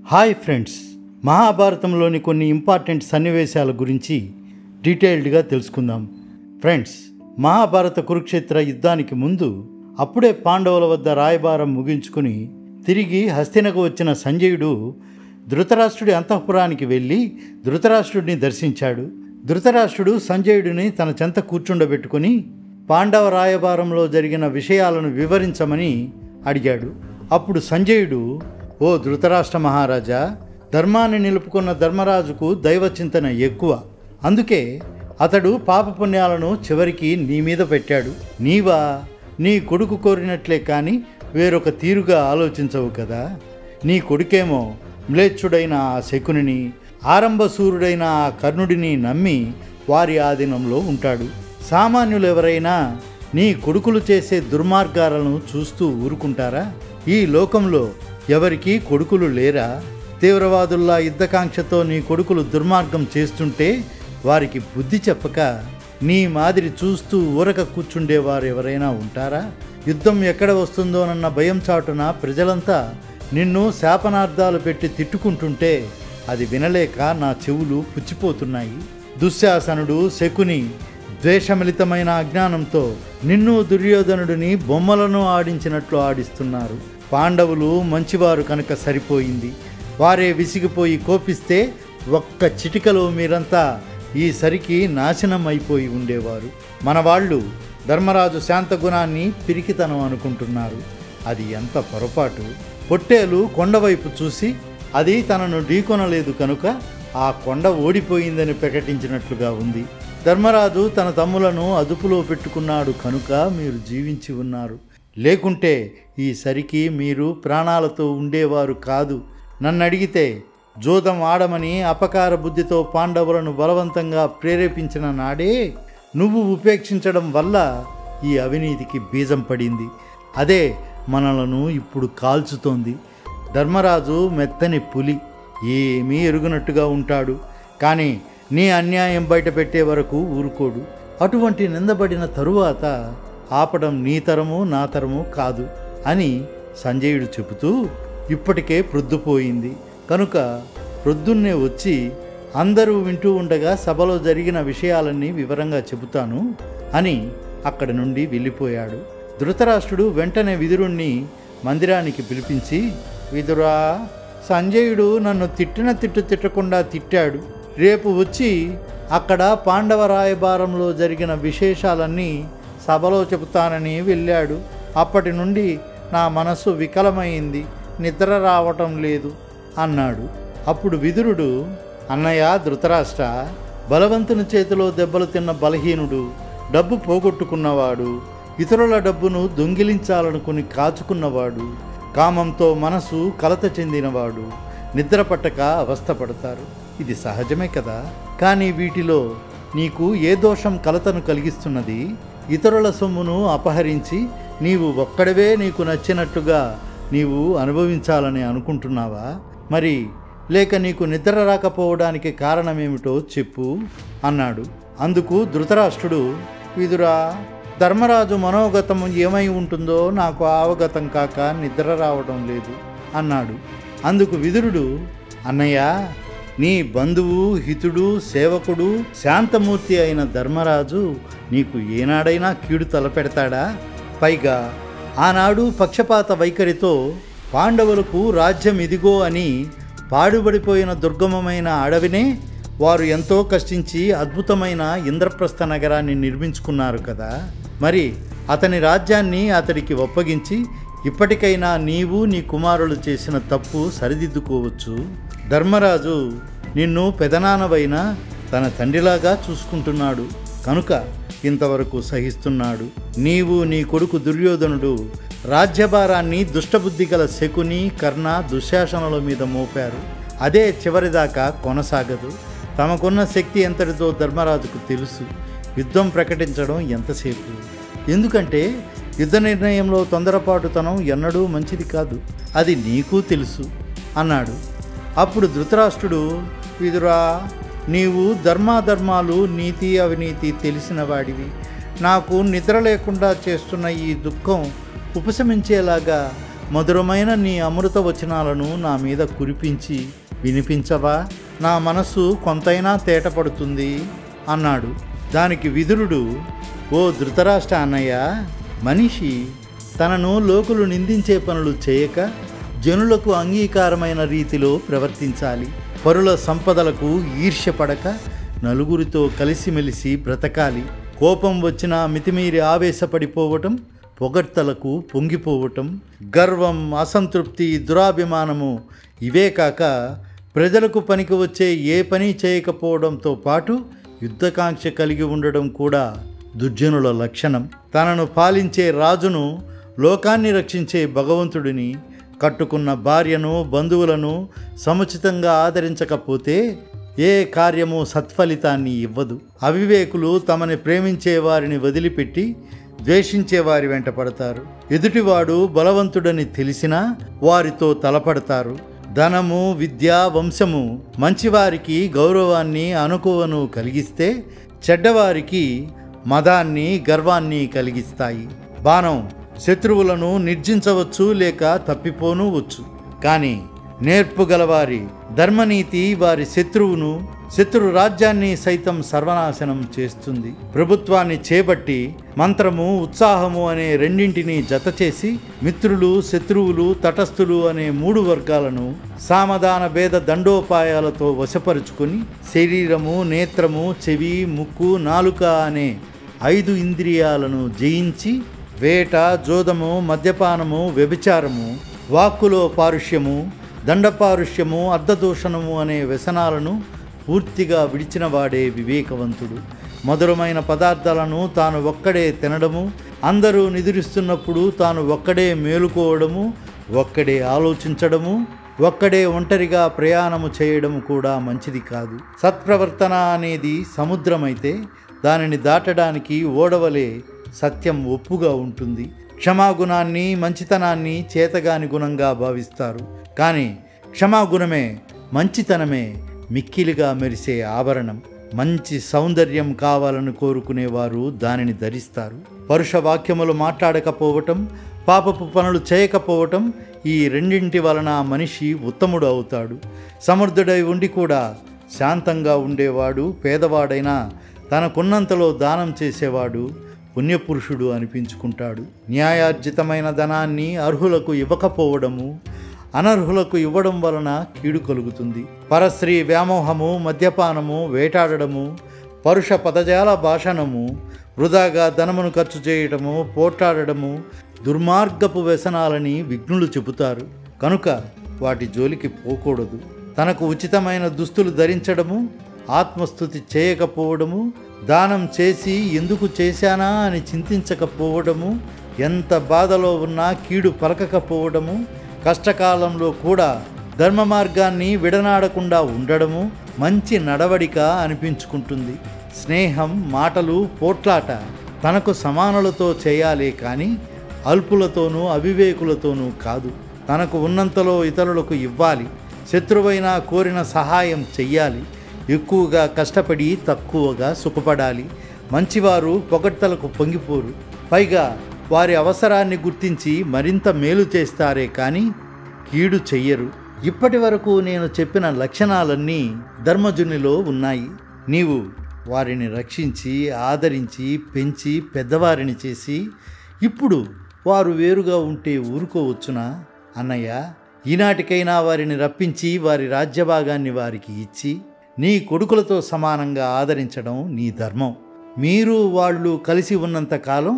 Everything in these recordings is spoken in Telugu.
హాయ్ ఫ్రెండ్స్, మహాభారతంలోని కొన్ని ఇంపార్టెంట్ సన్నివేశాల గురించి డీటెయిల్డ్గా తెలుసుకుందాం. ఫ్రెండ్స్, మహాభారత కురుక్షేత్ర యుద్ధానికి ముందు అప్పుడే పాండవుల వద్ద రాయబారం ముగించుకుని తిరిగి హస్తినకు వచ్చిన సంజయుడు ధృతరాష్ట్రుడి అంతఃపురానికి వెళ్ళి ధృతరాష్ట్రుడిని దర్శించాడు. ధృతరాష్ట్రుడు సంజయుడిని తన చెంత కూర్చుండబెట్టుకుని పాండవ రాయబారంలో జరిగిన విషయాలను వివరించమని అడిగాడు. అప్పుడు సంజయుడు, ఓ ధృతరాష్ట్ర మహారాజా, ధర్మాన్ని నిలుపుకున్న ధర్మరాజుకు దైవచింతన ఎక్కువ. అందుకే అతడు పాపపుణ్యాలను చివరికి నీ మీద పెట్టాడు. నీవా నీ కొడుకు కోరినట్లే కానీ వేరొక తీరుగా ఆలోచించవు కదా. నీ కొడుకేమో మ్లేచ్ఛుడైన ఆ శకునిని, ఆరంభసూరుడైన ఆ కర్ణుడిని నమ్మి వారి ఆధీనంలో ఉంటాడు. సామాన్యులు ఎవరైనా నీ కొడుకులు చేసే దుర్మార్గాలను చూస్తూ ఊరుకుంటారా? ఈ లోకంలో ఎవరికీ కొడుకులు లేరా? తీవ్రవాదుల్లా యుద్ధకాంక్షతో నీ కొడుకులు దుర్మార్గం చేస్తుంటే వారికి బుద్ధి చెప్పక నీ మాదిరి చూస్తూ ఊరక కూర్చుండేవారు ఎవరైనా ఉంటారా? యుద్ధం ఎక్కడ వస్తుందోనన్న భయం చాటున ప్రజలంతా నిన్ను శాపనార్థాలు పెట్టి తిట్టుకుంటుంటే అది వినలేక నా చెవులు పుచ్చిపోతున్నాయి. దుశ్శాసనుడు, శకుని ద్వేషమిళితమైన అజ్ఞానంతో నిన్ను దుర్యోధనుడిని బొమ్మలను ఆడించినట్లు ఆడిస్తున్నారు. పాండవులు మంచివారు కనుక సరిపోయింది. వారే విసిగిపోయి కోపిస్తే ఒక్క చిటికలో మీరంతా ఈసరికి నాశనం అయిపోయి ఉండేవారు. మన వాళ్ళు ధర్మరాజు శాంతగుణాన్ని పిరికితనం అనుకుంటున్నారు. అది ఎంత పొరపాటు. పొట్టేలు కొండవైపు చూసి అది తనను ఢీకొనలేదు కనుక ఆ కొండ ఓడిపోయిందని ప్రకటించినట్లుగా ఉంది. ధర్మరాజు తన తమ్ములను అదుపులో పెట్టుకున్నాడు కనుక మీరు జీవించి ఉన్నారు. లేకుంటే ఈసరికి మీరు ప్రాణాలతో ఉండేవారు కాదు. నన్ను అడిగితే జోదం ఆడమని అపకార బుద్ధితో పాండవులను బలవంతంగా ప్రేరేపించిన నాడే నువ్వు ఉపేక్షించడం వల్ల ఈ అవినీతికి బీజం పడింది. అదే మనలను ఇప్పుడు కాల్చుతోంది. ధర్మరాజు మెత్తని పులి, ఏమీ ఎరుగునట్టుగా ఉంటాడు. కానీ నీ అన్యాయం బయట పెట్టే వరకు ఊరుకోడు. అటువంటి నిందబడిన తరువాత ఆపడం నీ తరము నా తరము కాదు అని సంజయుడు చెబుతూ, ఇప్పటికే ప్రొద్దుపోయింది కనుక ప్రొద్దున్నే వచ్చి అందరూ వింటూ ఉండగా సభలో జరిగిన విషయాలన్నీ వివరంగా చెబుతాను అని అక్కడి నుండి వెళ్ళిపోయాడు. ధృతరాష్ట్రుడు వెంటనే విదురుణ్ణి మందిరానికి పిలిపించి, విదురా, సంజయుడు నన్ను తిట్టిన తిట్టకుండా తిట్టాడు. రేపు వచ్చి అక్కడ పాండవ రాయబారంలో జరిగిన విశేషాలన్నీ సభలో చెబుతానని వెళ్ళాడు. అప్పటి నుండి నా మనస్సు వికలమైంది, నిద్ర రావటం లేదు అన్నాడు. అప్పుడు విదురుడు, అన్నయ్య ధృతరాష్ట్ర, బలవంతుని చేతిలో దెబ్బలు తిన్న బలహీనుడు, డబ్బు పోగొట్టుకున్నవాడు, ఇతరుల డబ్బును దొంగిలించాలనుకుని కాచుకున్నవాడు, కామంతో మనసు కలత చెందినవాడు నిద్ర పట్టక అవస్థపడతారు. ఇది సహజమే కదా. కానీ వీటిలో నీకు ఏ దోషం కలతను కలిగిస్తున్నది? ఇతరుల సొమ్మును అపహరించి నీవు ఒక్కడవే నీకు నచ్చినట్టుగా నీవు అనుభవించాలని అనుకుంటున్నావా? మరి లేక నీకు నిద్ర రాకపోవడానికి కారణమేమిటో చెప్పు అన్నాడు. అందుకు ధృతరాష్ట్రుడు, విదురా, ధర్మరాజు మనోగతం ఏమై ఉంటుందో నాకు అవగతం కాక నిద్ర రావడం లేదు అన్నాడు. అందుకు విదురుడు, అన్నయ్య, నీ బంధువు, హితుడు, సేవకుడు, శాంతమూర్తి అయిన ధర్మరాజు నీకు ఏనాడైనా కీడు తలపెడతాడా? పైగా ఆనాడు పక్షపాత వైఖరితో పాండవులకు రాజ్యం ఇదిగో అని పాడుబడిపోయిన దుర్గమమైన అడవినే వారు ఎంతో కష్టించి అద్భుతమైన ఇంద్రప్రస్థ నగరాన్ని నిర్మించుకున్నారు కదా. మరి అతని రాజ్యాన్ని అతడికి ఒప్పగించి ఇప్పటికైనా నీవు నీ కుమారులు చేసిన తప్పు సరిదిద్దుకోవచ్చు. ధర్మరాజు నిన్ను పెదనాన్నవైన తన తండ్రిలాగా చూసుకుంటున్నాడు కనుక ఇంతవరకు సహిస్తున్నాడు. నీవు నీ కొడుకు దుర్యోధనుడు రాజ్యభారాన్ని దుష్టబుద్ధి గల శకుని, కర్ణ, దుశ్శాసనుల మీద మోపారు. అదే చివరిదాకా కొనసాగదు. తమకున్న శక్తి ఎంతటితో ధర్మరాజుకు తెలుసు. యుద్ధం ప్రకటించడం ఎంతసేపు? ఎందుకంటే యుద్ధ నిర్ణయంలో తొందరపాటుతనం ఎన్నడూ మంచిది కాదు. అది నీకు తెలుసు అన్నాడు. అప్పుడు ధృతరాష్ట్రుడు, విదురా, నీవు ధర్మాధర్మాలు, నీతి అవినీతి తెలిసిన వాడివి. నాకు నిద్ర లేకుండా చేస్తున్న ఈ దుఃఖం ఉపశమించేలాగా మధురమైన నీ అమృత వచనాలను నా మీద కురిపించి వినిపించవా? నా మనస్సు కొంతైనా తేటపడుతుంది అన్నాడు. దానికి విదురుడు, ఓ ధృతరాష్ట్ర అన్నయ్య, మనిషి తనను లోకులు నిందించే పనులు చేయక జనులకు అంగీకారమైన రీతిలో ప్రవర్తించాలి. పరుల సంపదలకు ఈర్ష్యపడక నలుగురితో కలిసిమెలిసి బ్రతకాలి. కోపం వచ్చినా మితిమీరి ఆవేశపడిపోవటం, పొగడ్తలకు పొంగిపోవటం, గర్వం, అసంతృప్తి, దురాభిమానము ఇవే కాక ప్రజలకు పనికి వచ్చే ఏ పని చేయకపోవడంతో పాటు యుద్ధకాంక్ష కలిగి ఉండడం కూడా దుర్జనుల లక్షణం. తనను పాలించే రాజును, లోకాన్ని రక్షించే భగవంతుడిని, కట్టుకున్న భార్యను, బంధువులను సముచితంగా ఆదరించకపోతే ఏ కార్యము సత్ఫలితాన్ని ఇవ్వదు. అవివేకులు తమని ప్రేమించే వారిని వదిలిపెట్టి ద్వేషించే వారి వెంట పడతారు. ఎదుటివాడు బలవంతుడని తెలిసినా వారితో తలపడతారు. ధనము, విద్య, వంశము మంచివారికి గౌరవాన్ని, అనుకువను కలిగిస్తే చెడ్డవారికి మదాన్ని, గర్వాన్ని కలిగిస్తాయి. బాణం శత్రువులను నిర్జించవచ్చు, లేక తప్పిపోనూ వచ్చు. కానీ నేర్పుగలవారి ధర్మనీతి వారి శత్రు రాజ్యాన్ని సైతం సర్వనాశనం చేస్తుంది. ప్రభుత్వాన్ని చేపట్టి మంత్రము, ఉత్సాహము అనే రెండింటినీ జతచేసి మిత్రులు, శత్రువులు, తటస్థులు అనే 3 వర్గాలను సామధాన భేద దండోపాయాలతో వశపరుచుకొని శరీరము, నేత్రము, చెవి, ముక్కు, నాలుక అనే 5 ఇంద్రియాలను జయించి వేట, జోదము, మద్యపానము, వ్యభిచారము, వాక్కులో పారుష్యము, దండపారుష్యము, అర్ధదూషణము అనే వ్యసనాలను పూర్తిగా విడిచినవాడే వివేకవంతుడు. మధురమైన పదార్థాలను తాను ఒక్కడే తినడము, అందరూ నిద్రిస్తున్నప్పుడు తాను ఒక్కడే మేలుకోవడము, ఒక్కడే ఆలోచించడము, ఒక్కడే ఒంటరిగా ప్రయాణము చేయడము కూడా మంచిది కాదు. సత్ప్రవర్తన అనేది సముద్రమైతే దానిని దాటడానికి ఓడవలే సత్యం ఒప్పుగా ఉంటుంది. క్షమాగుణాన్ని, మంచితనాన్ని చేతగాని గుణంగా భావిస్తారు. కానీ క్షమాగుణమే, మంచితనమే మిక్కిలిగా మెరిసే ఆభరణం. మంచి సౌందర్యం కావాలని కోరుకునేవారు దానిని ధరిస్తారు. పరుష వాక్యములు మాట్లాడకపోవటం, పాపపు పనులు చేయకపోవటం, ఈ రెండింటి వలన మనిషి ఉత్తముడు అవుతాడు. సమర్థుడై ఉండి కూడా శాంతంగా ఉండేవాడు, పేదవాడైనా తనకున్నంతలో దానం చేసేవాడు పుణ్యపురుషుడు అనిపించుకుంటాడు. న్యాయార్జితమైన ధనాన్ని అర్హులకు ఇవ్వకపోవడము, అనర్హులకు ఇవ్వడం వలన కీడు కలుగుతుంది. పరస్త్రీ వ్యామోహము, మద్యపానము, వేటాడడము, పరుష పదజాల భాషణము, వృధాగా ధనమును ఖర్చు చేయడము, పోట్లాడడము దుర్మార్గపు వ్యసనాలని విఘ్నులు చెబుతారు. కనుక వాటి జోలికి పోకూడదు. తనకు ఉచితమైన దుస్తులు ధరించడము, ఆత్మస్థుతి చేయకపోవడము, దానం చేసి ఎందుకు చేశానా అని చింతించకపోవడము, ఎంత బాధలో ఉన్నా కీడు పలకకపోవడము, కష్టకాలంలో కూడా ధర్మ మార్గాన్ని విడనాడకుండా ఉండడము మంచి నడవడిక అనిపించుకుంటుంది. స్నేహం, మాటలు, పోట్లాట తనకు సమానులతో చేయాలే కానీ అల్పులతోనూ అవివేకులతోనూ కాదు. తనకు ఉన్నంతలో ఇతరులకు ఇవ్వాలి. శత్రువైనా కోరిన సహాయం చెయ్యాలి. ఎక్కువగా కష్టపడి తక్కువగా సుఖపడాలి. మంచివారు పొగడ్తలకు పొంగిపోరు. పైగా వారి అవసరాన్ని గుర్తించి మరింత మేలు చేస్తారే కానీ కీడు చెయ్యరు. ఇప్పటి వరకు నేను చెప్పిన లక్షణాలన్నీ ధర్మజునిలో ఉన్నాయి. నీవు వారిని రక్షించి, ఆదరించి, పెంచి పెద్దవారిని చేసి ఇప్పుడు వారు వేరుగా ఉంటే ఊరుకోవచ్చునా అన్నయ్య? ఈనాటికైనా వారిని రప్పించి వారి రాజ్యభాగాన్ని వారికి ఇచ్చి నీ కొడుకులతో సమానంగా ఆదరించడం నీ ధర్మం. మీరు వాళ్ళు కలిసి ఉన్నంతకాలం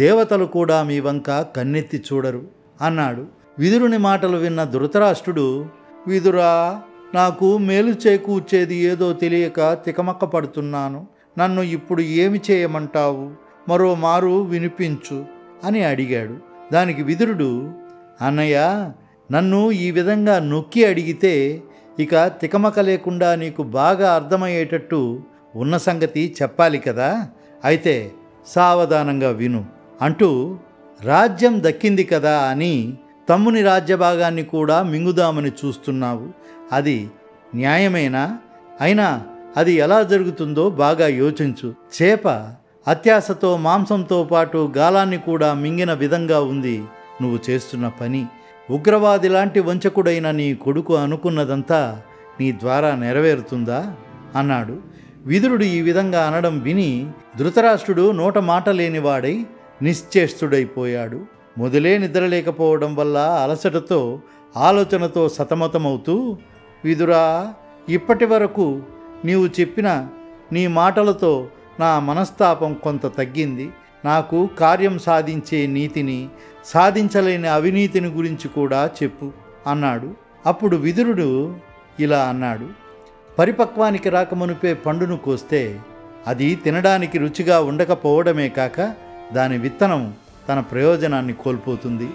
దేవతలు కూడా మీ వంక కన్నెత్తి చూడరు అన్నాడు. విదురుని మాటలు విన్న ధృతరాష్ట్రుడు, విదురా, నాకు మేలు చేకూర్చేది ఏదో తెలియక తికమక్క పడుతున్నాను. నన్ను ఇప్పుడు ఏమి చేయమంటావు? మరో మారు వినిపించు అని అడిగాడు. దానికి విదురుడు, అన్నయ్య, నన్ను ఈ విధంగా నొక్కి అడిగితే ఇక తికమక లేకుండా నీకు బాగా అర్థమయ్యేటట్టు ఉన్న సంగతి చెప్పాలి కదా. అయితే సావధానంగా విను అంటూ, రాజ్యం దక్కింది కదా అని తమ్ముని రాజ్యభాగాన్ని కూడా మింగుదామని చూస్తున్నావు. అది న్యాయమేనా? అయినా అది ఎలా జరుగుతుందో బాగా యోచించు. చేప అత్యాశతో మాంసంతో పాటు గాలాన్ని కూడా మింగిన విధంగా ఉంది నువ్వు చేస్తున్న పని. ఉగ్రవాది లాంటి వంచకుడైన నీ కొడుకు అనుకున్నదంతా నీ ద్వారా నెరవేరుతుందా అన్నాడు. విదురుడు ఈ విధంగా అనడం విని ధృతరాష్ట్రుడు నోట మాట లేనివాడై నిశ్చేష్టుడైపోయాడు. మొదలే నిద్రలేకపోవడం వల్ల అలసటతో ఆలోచనతో సతమతమవుతూ, విదురా, ఇప్పటి వరకు నీవు చెప్పిన నీ మాటలతో నా మనస్తాపం కొంత తగ్గింది. నాకు కార్యం సాధించే నీతిని, సాధించలేని అవినీతిని గురించి కూడా చెప్పు అన్నాడు. అప్పుడు విదురుడు ఇలా అన్నాడు. పరిపక్వానికి రాకమునుపే పండును కోస్తే అది తినడానికి రుచిగా ఉండకపోవడమే కాక దాని విత్తనం తన ప్రయోజనాన్ని కోల్పోతుంది.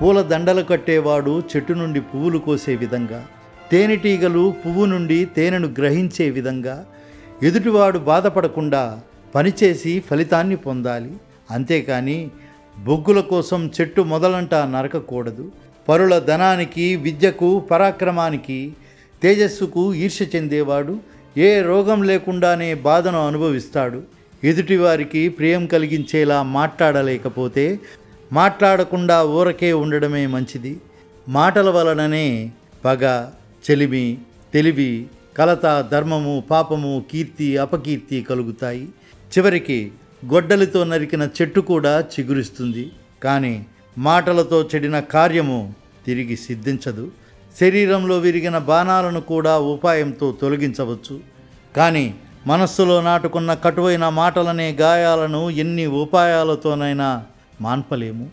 పూల దండలు కట్టేవాడు చెట్టు నుండి పువ్వులు కోసే విధంగా, తేనెటీగలు పువ్వు నుండి తేనెను గ్రహించే విధంగా ఎదుటివాడు బాధపడకుండా పనిచేసి ఫలితాన్ని పొందాలి. అంతేకాని బొగ్గుల కోసం చెట్టు మొదలంటా నరకకూడదు. పరుల ధనానికి, విద్యకు, పరాక్రమానికి, తేజస్సుకు ఈర్ష్య చెందేవాడు ఏ రోగం లేకుండానే బాధను అనుభవిస్తాడు. ఎదుటివారికి ప్రియం కలిగించేలా మాట్లాడలేకపోతే మాట్లాడకుండా ఊరకే ఉండడమే మంచిది. మాటల వలననే పగ, చెలిమి, తెలివి, కలత, ధర్మము, పాపము, కీర్తి, అపకీర్తి కలుగుతాయి. చివరికి గొడ్డలితో నరికిన చెట్టు కూడా చిగురిస్తుంది. కానీ మాటలతో చెడిన కార్యము తిరిగి సిద్ధించదు. శరీరంలో విరిగిన బాణాలను కూడా ఉపాయంతో తొలగించవచ్చు. కానీ మనస్సులో నాటుకున్న కటువైన మాటలనే గాయాలను ఎన్ని ఉపాయాలతోనైనా మాన్పలేము.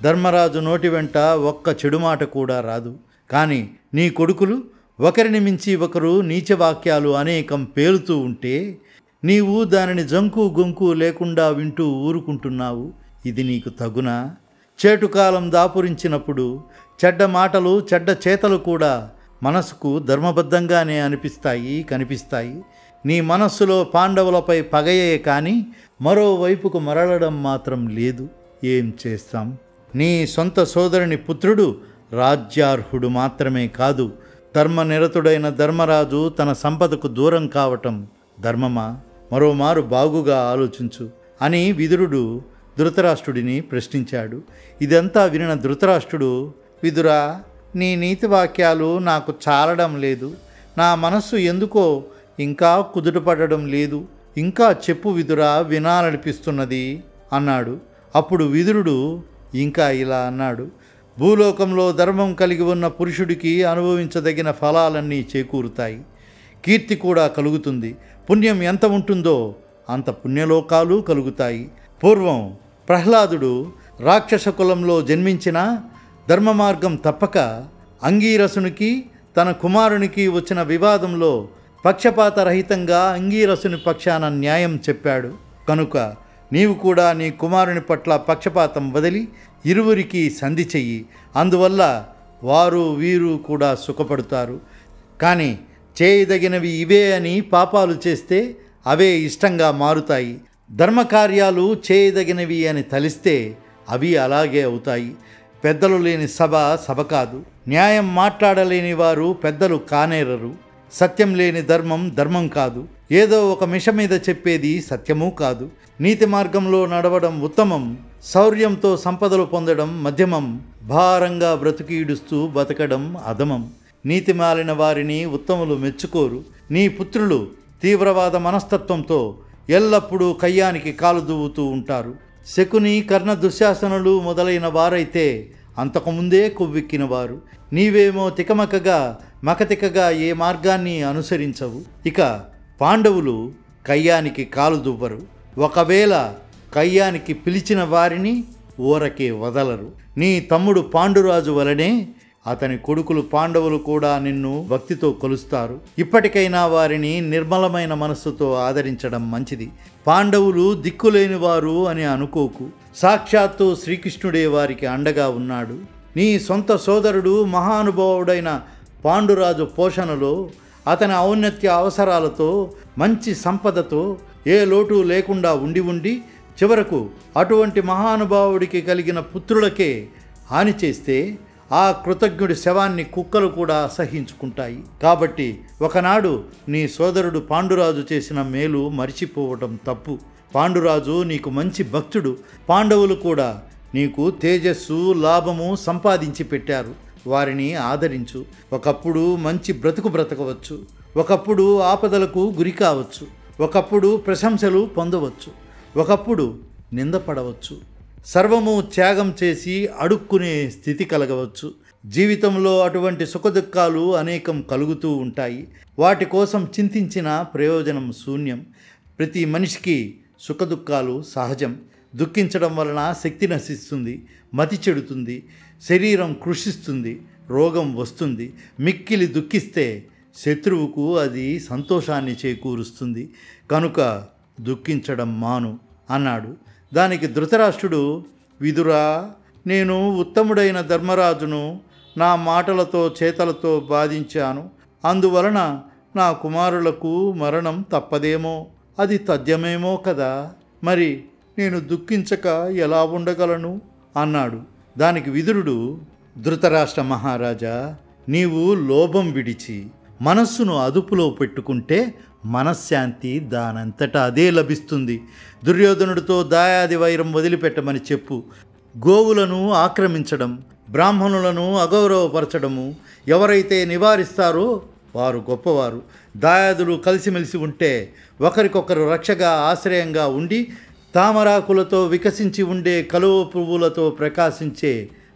ధర్మరాజు నోటి వెంట ఒక్క చెడు మాట కూడా రాదు. కానీ నీ కొడుకులు ఒకరిని మించి ఒకరు నీచవాక్యాలు అనేకం పేలుతూ ఉంటే నీవు దానిని జంకు గొంకు లేకుండా వింటూ ఊరుకుంటున్నావు. ఇది నీకు తగునా? చేటుకాలం దాపురించినప్పుడు చెడ్డ మాటలు, చెడ్డ చేతలు కూడా మనసుకు ధర్మబద్ధంగానే అనిపిస్తాయి, కనిపిస్తాయి. నీ మనస్సులో పాండవులపై పగయే కానీ మరోవైపుకు మరలడం మాత్రం లేదు. ఏం చేస్తాం? నీ సొంత సోదరుని పుత్రుడు రాజ్యార్హుడు మాత్రమే కాదు, ధర్మనిరతుడైన ధర్మరాజు తన సంపదకు దూరం కావటం ధర్మమా? మరోమారు బాగుగా ఆలోచించు అని విదురుడు ధృతరాష్ట్రుడిని ప్రశ్నించాడు. ఇదంతా వినిన ధృతరాష్ట్రుడు, విదురా, నీ నీతి వాక్యాలు నాకు చాలడం లేదు. నా మనస్సు ఎందుకో ఇంకా కుదుటపడడం లేదు. ఇంకా చెప్పు విదురా, వినాలనిపిస్తున్నది అన్నాడు. అప్పుడు విదురుడు ఇంకా ఇలా అన్నాడు. భూలోకంలో ధర్మం కలిగి ఉన్న పురుషుడికి అనుభవించదగిన ఫలాలన్నీ చేకూరుతాయి. కీర్తి కూడా కలుగుతుంది. పుణ్యం ఎంత ఉంటుందో అంత పుణ్యలోకాలు కలుగుతాయి. పూర్వం ప్రహ్లాదుడు రాక్షస కులంలో జన్మించిన ధర్మ మార్గం తప్పక అంగీరసునికి తన కుమారునికి వచ్చిన వివాదంలో పక్షపాతరహితంగా అంగీరసుని పక్షాన న్యాయం చెప్పాడు. కనుక నీవు కూడా నీ కుమారుని పట్ల పక్షపాతం వదిలి ఇరువురికి సంధి చెయ్యి. అందువల్ల వారు వీరు కూడా సుఖపడతారు. కానీ చేయదగినవి ఇవే అని పాపాలు చేస్తే అవే ఇష్టంగా మారుతాయి. ధర్మకార్యాలు చేయదగినవి అని తలిస్తే అవి అలాగే అవుతాయి. పెద్దలు లేని సభ సభ కాదు. న్యాయం మాట్లాడలేని వారు పెద్దలు కానేరరు. సత్యం లేని ధర్మం ధర్మం కాదు. ఏదో ఒక మిష మీద చెప్పేది సత్యమూ కాదు. నీతి మార్గంలో నడవడం ఉత్తమం. శౌర్యంతో సంపదలు పొందడం మధ్యమం. భారంగా బ్రతుకి ఈడుస్తూ బతకడం అధమం. నీతి మాలిన వారిని ఉత్తములు మెచ్చుకోరు. నీ పుత్రులు తీవ్రవాద మనస్తత్వంతో ఎల్లప్పుడూ కయ్యానికి కాలు దువ్వుతూ ఉంటారు. శకుని, కర్ణ, దుశ్శాసనులు మొదలైన వారైతే అంతకుముందే కొవ్వెక్కినవారు. నీవేమో తికమకగా మకతికగా ఏ మార్గాన్ని అనుసరించవు. ఇక పాండవులు కయ్యానికి కాలు దువ్వరు. ఒకవేళ కయ్యానికి పిలిచిన వారిని ఊరకే వదలరు. నీ తమ్ముడు పాండురాజు వలనే అతని కొడుకులు పాండవులు కూడా నిన్ను భక్తితో కొలుస్తారు. ఇప్పటికైనా వారిని నిర్మలమైన మనస్సుతో ఆదరించడం మంచిది. పాండవులు దిక్కులేని వారు అని అనుకోకు. సాక్షాత్తు శ్రీకృష్ణుడే వారికి అండగా ఉన్నాడు. నీ సొంత సోదరుడు మహానుభావుడైన పాండురాజు పోషణలో, అతని ఔన్నత్య అవసరాలతో, మంచి సంపదతో ఏ లోటు లేకుండా ఉండి చివరకు అటువంటి మహానుభావుడికి కలిగిన పుత్రులకే హాని చేస్తే ఆ కృతజ్ఞుడి శవాన్ని కుక్కలు కూడా అసహించుకుంటాయి. కాబట్టి ఒకనాడు నీ సోదరుడు పాండురాజు చేసిన మేలు మరిచిపోవటం తప్పు. పాండురాజు నీకు మంచి భక్తుడు. పాండవులు కూడా నీకు తేజస్సు లాభము సంపాదించి పెట్టారు. వారిని ఆదరించు. ఒకప్పుడు మంచి బ్రతుకు బ్రతకవచ్చు, ఒకప్పుడు ఆపదలకు గురి కావచ్చు, ఒకప్పుడు ప్రశంసలు పొందవచ్చు, ఒకప్పుడు నిందపడవచ్చు. సర్వము త్యాగం చేసి అడుక్కునే స్థితి కలగవచ్చు. జీవితంలో అటువంటి సుఖదుఖాలు అనేకం కలుగుతూ ఉంటాయి. వాటి కోసం చింతించిన ప్రయోజనం శూన్యం. ప్రతి మనిషికి సుఖదుఖాలు సహజం. దుఃఖించడం వలన శక్తి నశిస్తుంది, మతి చెడుతుంది, శరీరం కృషిస్తుంది, రోగం వస్తుంది. మిక్కిలి దుఃఖిస్తే శత్రువుకు అది సంతోషాన్ని చేకూరుస్తుంది. కనుక దుఃఖించడం మాను అన్నాడు. దానికి ధృతరాష్ట్రుడు, విదురా, నేను ఉత్తముడైన ధర్మరాజును నా మాటలతో చేతలతో బాధించాను. అందువలన నా కుమారులకు మరణం తప్పదేమో, అది తథ్యమేమో కదా. మరి నేను దుఃఖించక ఎలా ఉండగలను అన్నాడు. దానికి విదురుడు, ధృతరాష్ట్ర మహారాజా, నీవు లోభం విడిచి మనస్సును అదుపులో పెట్టుకుంటే మనశ్శాంతి దానంతటా అదే లభిస్తుంది. దుర్యోధనుడితో దాయాది వైరం వదిలిపెట్టమని చెప్పు. గోవులను ఆక్రమించడం, బ్రాహ్మణులను అగౌరవపరచడము ఎవరైతే నివారిస్తారో వారు గొప్పవారు. దాయాదులు కలిసిమెలిసి ఉంటే ఒకరికొకరు రక్షగా ఆశ్రయంగా ఉండి తామరాకులతో వికసించి ఉండే కలువ పువ్వులతో ప్రకాశించే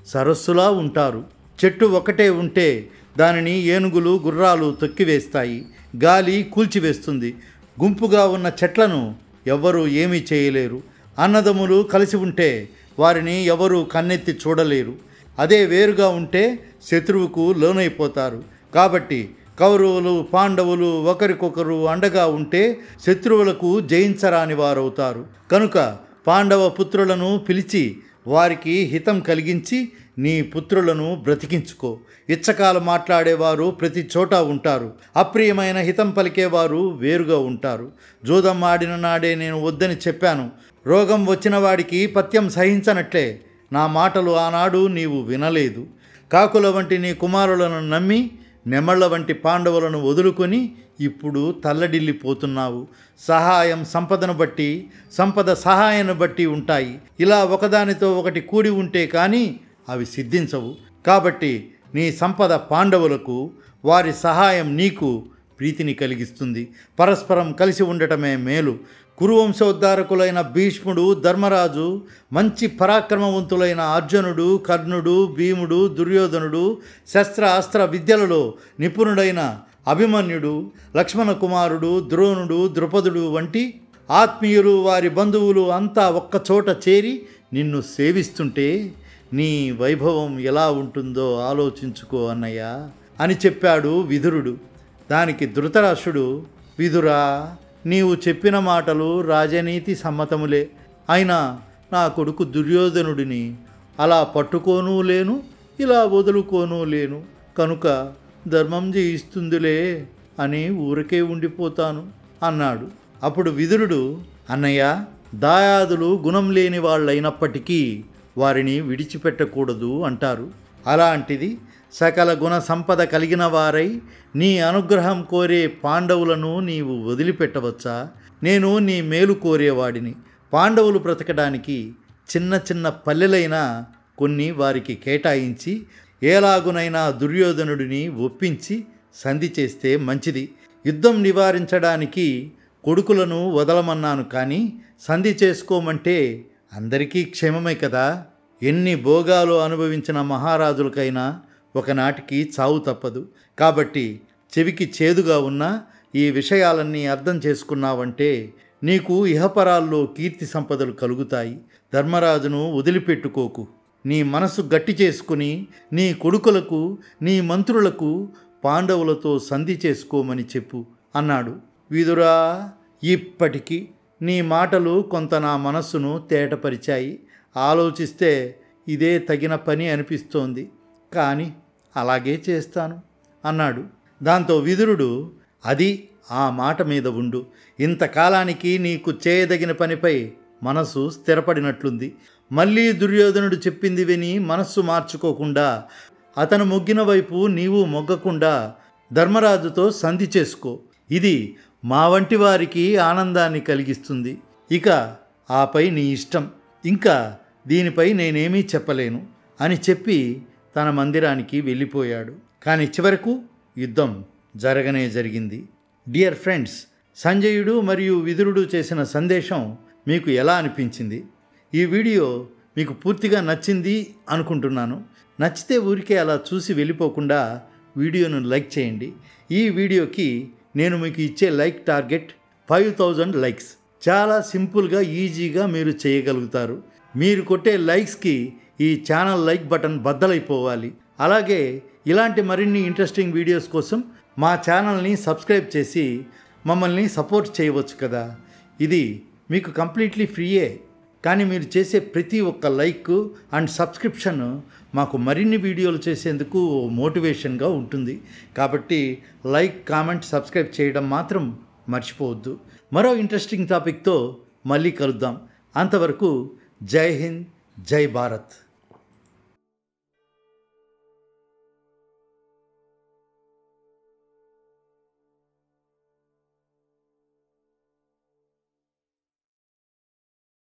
సరస్సులా ఉంటారు. చెట్టు ఒకటే ఉంటే దానిని ఏనుగులు గుర్రాలు తొక్కివేస్తాయి, గాలి కూల్చివేస్తుంది. గుంపుగా ఉన్న చెట్లను ఎవ్వరూ ఏమీ చేయలేరు. అన్నదమ్ములు కలిసి ఉంటే వారిని ఎవరూ కన్నెత్తి చూడలేరు. అదే వేరుగా ఉంటే శత్రువుకు లోనైపోతారు. కాబట్టి కౌరవులు పాండవులు ఒకరికొకరు అండగా ఉంటే శత్రువులకు జయించరాని వారవుతారు. కనుక పాండవ పుత్రులను పిలిచి వారికి హితం కలిగించి నీ పుత్రులను బ్రతికించుకో. ఇచ్చకాలు మాట్లాడేవారు ప్రతి చోట ఉంటారు, అప్రియమైన హితం పలికేవారు వేరుగా ఉంటారు. జూదం ఆడిన నాడే నేను వద్దని చెప్పాను. రోగం వచ్చిన వాడికి పథ్యం సహించనట్లే నా మాటలు ఆనాడు నీవు వినలేదు. కాకుల వంటి నీ కుమారులను నమ్మి నెమళ్ల వంటి పాండవులను వదులుకొని ఇప్పుడు తల్లడిల్లిపోతున్నావు. సహాయం సంపదను బట్టి, సంపద సహాయాన్ని బట్టి ఉంటాయి. ఇలా ఒకదానితో ఒకటి కూడి ఉంటే కానీ అవి సిద్ధించవు. కాబట్టి నీ సంపద పాండవులకు, వారి సహాయం నీకు ప్రీతిని కలిగిస్తుంది. పరస్పరం కలిసి ఉండటమే మేలు. కురువంశోద్ధారకులైన భీష్ముడు, ధర్మరాజు, మంచి పరాక్రమవంతులైన అర్జునుడు, కర్ణుడు, భీముడు, దుర్యోధనుడు, శస్త్ర అస్త్ర విద్యలలో నిపుణుడైన అభిమన్యుడు, లక్ష్మణ కుమారుడు, ద్రోణుడు, ద్రుపదుడు వంటి ఆత్మీయులు, వారి బంధువులు అంతా ఒక్కచోట చేరి నిన్ను సేవిస్తుంటే నీ వైభవం ఎలా ఉంటుందో ఆలోచించుకో అన్నయ్య అని చెప్పాడు విదురుడు. దానికి ధృతరాష్ట్రుడు, విదురా, నీవు చెప్పిన మాటలు రాజనీతి సమ్మతములే. అయినా నా కొడుకు దుర్యోధనుడిని అలా పట్టుకోనూ లేను, ఇలా వదులుకోనూ లేను. కనుక ధర్మం జయిస్తుందిలే అని ఊరికే ఉండిపోతాను అన్నాడు. అప్పుడు విదురుడు, అన్నయ్య, దాయాదులు గుణం లేని వాళ్ళైనప్పటికీ వారిని విడిచిపెట్టకూడదు అంటారు. అలాంటిది సకల గుణ సంపద కలిగిన వారై నీ అనుగ్రహం కోరే పాండవులను నీవు వదిలిపెట్టవచ్చా? నేను నీ మేలు కోరేవాడిని. పాండవులు బ్రతకడానికి చిన్న చిన్న పల్లెలైనా కొన్ని వారికి కేటాయించి ఎలాగునైనా దుర్యోధనుడిని ఒప్పించి సంధి చేస్తే మంచిది. యుద్ధం నివారించడానికి కొడుకులను వదలమన్నాను, కానీ సంధి చేసుకోమంటే అందరికీ క్షేమమే కదా. ఎన్ని భోగాలు అనుభవించిన మహారాజులకైనా ఒకనాటికి చావు తప్పదు. కాబట్టి చెవికి చేదుగా ఉన్న ఈ విషయాలన్నీ అర్థం చేసుకున్నావంటే నీకు ఇహపరాల్లో కీర్తి సంపదలు కలుగుతాయి. ధర్మరాజును వదిలిపెట్టుకోకు. నీ మనసు గట్టి చేసుకుని నీ కొడుకులకు, నీ మంత్రులకు పాండవులతో సంధి చేసుకోమని చెప్పు అన్నాడు. విదురా, ఇప్పటికీ నీ మాటలు కొంత నా మనస్సును తేటపరిచాయి. ఆలోచిస్తే ఇదే తగిన పని అనిపిస్తోంది, కానీ అలాగే చేస్తాను అన్నాడు. దాంతో విదురుడు, అది ఆ మాట మీద ఉండు. ఇంతకాలానికి నీకు చేయదగిన పనిపై మనసు స్థిరపడినట్లుంది. మళ్ళీ దుర్యోధనుడు చెప్పింది విని మనస్సు మార్చుకోకుండా, అతను మొగ్గిన వైపు నీవు మొగ్గకుండా ధర్మరాజుతో సంధి చేసుకో. ఇది మా వంటి వారికి ఆనందాన్ని కలిగిస్తుంది. ఇక ఆపై నీ ఇష్టం. ఇంకా దీనిపై నేనేమీ చెప్పలేను అని చెప్పి తన మందిరానికి వెళ్ళిపోయాడు. కానీ చివరకు యుద్ధం జరగనే జరిగింది. డియర్ ఫ్రెండ్స్, సంజయుడు మరియు విదురుడు చేసిన సందేశం మీకు ఎలా అనిపించింది? ఈ వీడియో మీకు పూర్తిగా నచ్చింది అనుకుంటున్నాను. నచ్చితే ఊరికే అలా చూసి వెళ్ళిపోకుండా వీడియోను లైక్ చేయండి. ఈ వీడియోకి నేను మీకు ఇచ్చే లైక్ టార్గెట్ 5000 లైక్స్. చాలా సింపుల్గా ఈజీగా మీరు చేయగలుగుతారు. మీరు కొట్టే లైక్స్కి ఈ ఛానల్ లైక్ బటన్ బద్దలైపోవాలి. అలాగే ఇలాంటి మరిన్ని ఇంట్రెస్టింగ్ వీడియోస్ కోసం మా ఛానల్ని సబ్స్క్రైబ్ చేసి మమ్మల్ని సపోర్ట్ చేయవచ్చు కదా. ఇది మీకు కంప్లీట్లీ ఫ్రీయే. కానీ మీరు చేసే ప్రతి ఒక్క లైక్ అండ్ సబ్స్క్రిప్షన్ మాకు మరిన్ని వీడియోలు చేసేందుకు మోటివేషన్గా ఉంటుంది. కాబట్టి లైక్, కామెంట్, సబ్స్క్రైబ్ చేయడం మాత్రం మర్చిపోవద్దు. మరో ఇంట్రెస్టింగ్ టాపిక్తో మళ్ళీ కలుద్దాం. అంతవరకు జై హింద్, జై భారత్.